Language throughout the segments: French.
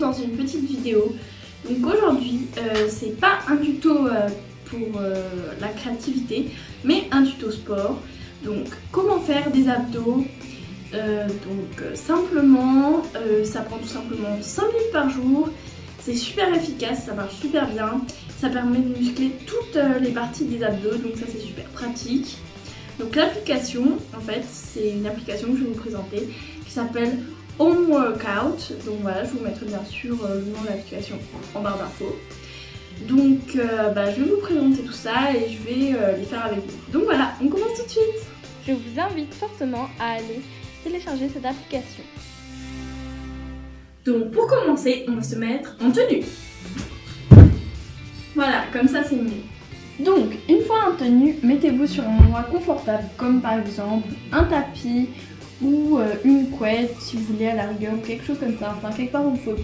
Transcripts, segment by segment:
dans une petite vidéo. Donc aujourd'hui, c'est pas un tuto pour la créativité, mais un tuto sport. Donc comment faire des abdos. Simplement, ça prend tout simplement 5 minutes par jour. C'est super efficace, ça marche super bien. Ça permet de muscler toutes les parties des abdos, donc ça c'est super pratique. Donc l'application, en fait, c'est une application que je vais vous présenter qui s'appelle Home Workout. Donc voilà, je vous mettrai bien sûr le nom de l'application en barre d'infos. Donc je vais vous présenter tout ça et je vais les faire avec vous. Donc voilà, on commence tout de suite. Je vous invite fortement à aller télécharger cette application. Donc pour commencer, on va se mettre en tenue. Voilà, comme ça c'est mieux. Donc, une fois en tenue, mettez-vous sur un endroit confortable, comme par exemple un tapis ou une couette, si vous voulez à la rigueur, ou quelque chose comme ça. Enfin, quelque part où vous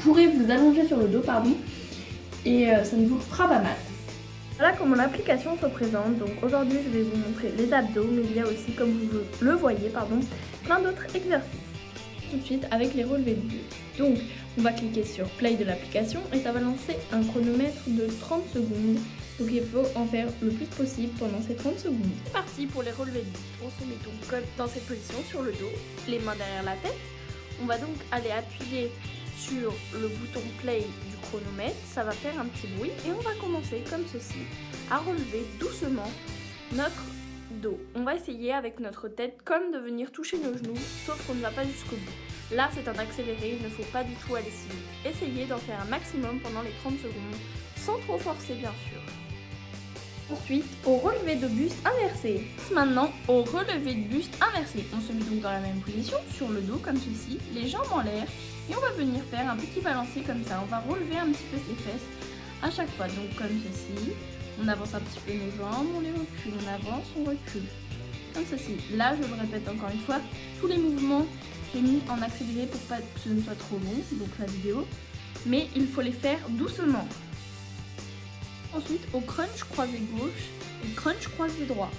pourrez vous allonger sur le dos, et ça ne vous fera pas mal. Voilà comment l'application se présente. Donc aujourd'hui, je vais vous montrer les abdos, mais il y a aussi, comme vous le voyez, plein d'autres exercices. Tout de suite avec les relevés de buste. Donc, on va cliquer sur Play de l'application et ça va lancer un chronomètre de 30 secondes. Donc il faut en faire le plus possible pendant ces 30 secondes. C'est parti pour les relevés de buste. On se met donc comme dans cette position sur le dos, les mains derrière la tête. On va donc aller appuyer sur le bouton play du chronomètre. Ça va faire un petit bruit et on va commencer comme ceci à relever doucement notre dos. On va essayer avec notre tête comme de venir toucher nos genoux, sauf qu'on ne va pas jusqu'au bout. Là c'est un accéléré, il ne faut pas du tout aller si vite. Essayez d'en faire un maximum pendant les 30 secondes, sans trop forcer bien sûr. Ensuite, au relevé de buste inversé. Maintenant, au relevé de buste inversé. On se met donc dans la même position, sur le dos comme ceci, les jambes en l'air. Et on va venir faire un petit balancé comme ça. On va relever un petit peu ses fesses à chaque fois. Donc comme ceci. On avance un petit peu nos jambes, on les recule. On avance, on recule. Comme ceci. Là, je le répète encore une fois, tous les mouvements, j'ai mis en accéléré pour pas que ce ne soit trop long, donc la vidéo. Mais il faut les faire doucement. Ensuite, au crunch croisé gauche et crunch croisé droit.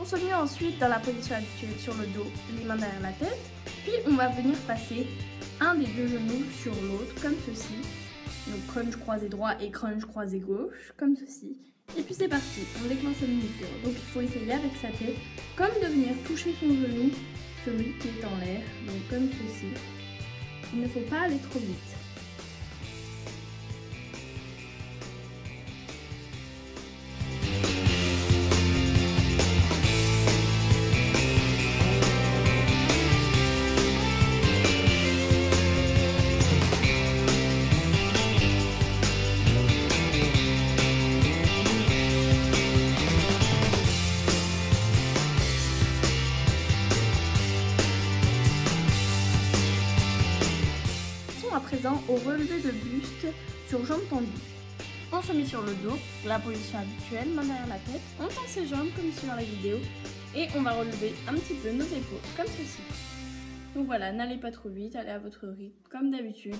On se met ensuite dans la position habituelle sur le dos, les mains derrière la tête. Puis on va venir passer un des deux genoux sur l'autre, comme ceci. Donc crunch croisé droit et crunch croisé gauche, comme ceci. Et puis c'est parti, on déclenche le mouvement. Donc il faut essayer avec sa tête, comme de venir toucher son genou, celui qui est en l'air, donc comme ceci. Il ne faut pas aller trop vite. À présent au relevé de buste sur jambes tendues. On se met sur le dos, la position habituelle, main derrière la tête, on tend ses jambes comme sur la vidéo et on va relever un petit peu nos épaules comme ceci. Donc voilà, n'allez pas trop vite, allez à votre rythme comme d'habitude.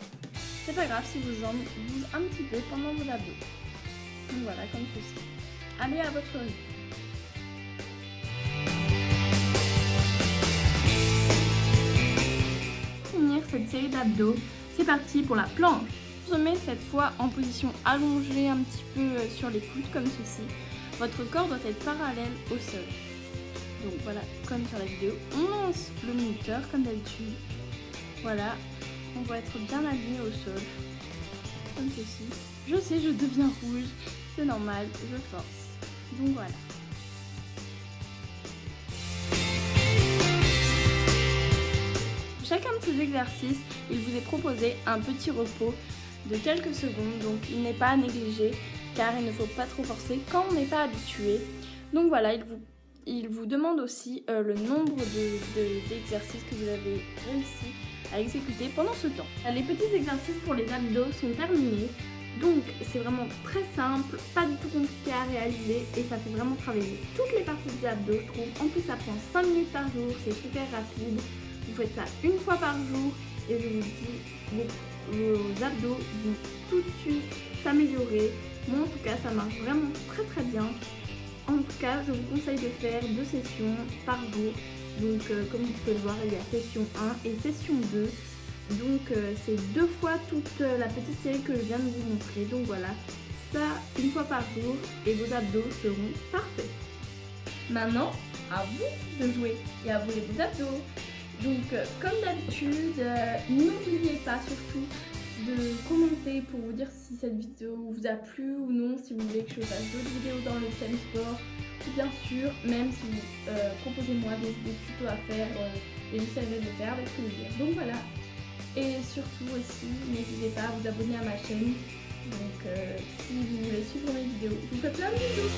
C'est pas grave si vos jambes bougent un petit peu pendant vos abdos. Donc voilà, comme ceci. Allez à votre rythme. Pour finir cette série d'abdos, c'est parti pour la planche. On se met cette fois en position allongée un petit peu sur les coudes comme ceci. Votre corps doit être parallèle au sol. Donc voilà, comme sur la vidéo. On lance le minuteur comme d'habitude. Voilà, on va être bien aligné au sol. Comme ceci. Je sais, je deviens rouge. C'est normal, je force. Donc voilà. Chacun de ces exercices, il vous est proposé un petit repos de quelques secondes, donc il n'est pas à négliger car il ne faut pas trop forcer quand on n'est pas habitué. Donc voilà, il vous demande aussi le nombre d'exercices que vous avez réussi à exécuter pendant ce temps. Les petits exercices pour les abdos sont terminés, donc c'est vraiment très simple, pas du tout compliqué à réaliser et ça fait vraiment travailler toutes les parties des abdos, je trouve. En plus ça prend 5 minutes par jour, c'est super rapide. Vous faites ça une fois par jour et je vous dis, vos abdos vont tout de suite s'améliorer. Moi en tout cas ça marche vraiment très très bien. En tout cas je vous conseille de faire 2 sessions par jour. Donc comme vous pouvez le voir, il y a session 1 et session 2. Donc c'est 2 fois toute la petite série que je viens de vous montrer. Donc voilà, ça une fois par jour et vos abdos seront parfaits. Maintenant, à vous de jouer et à vous les vos abdos. Donc comme d'habitude, n'oubliez pas surtout de commenter pour vous dire si cette vidéo vous a plu ou non, si vous voulez que je fasse d'autres vidéos dans le thème sport. Et bien sûr, même si vous proposez-moi des tutos à faire, j'essaierai de le faire avec plaisir. Donc voilà. Et surtout aussi, n'hésitez pas à vous abonner à ma chaîne. Donc si vous voulez suivre mes vidéos, je vous fais plein de bisous.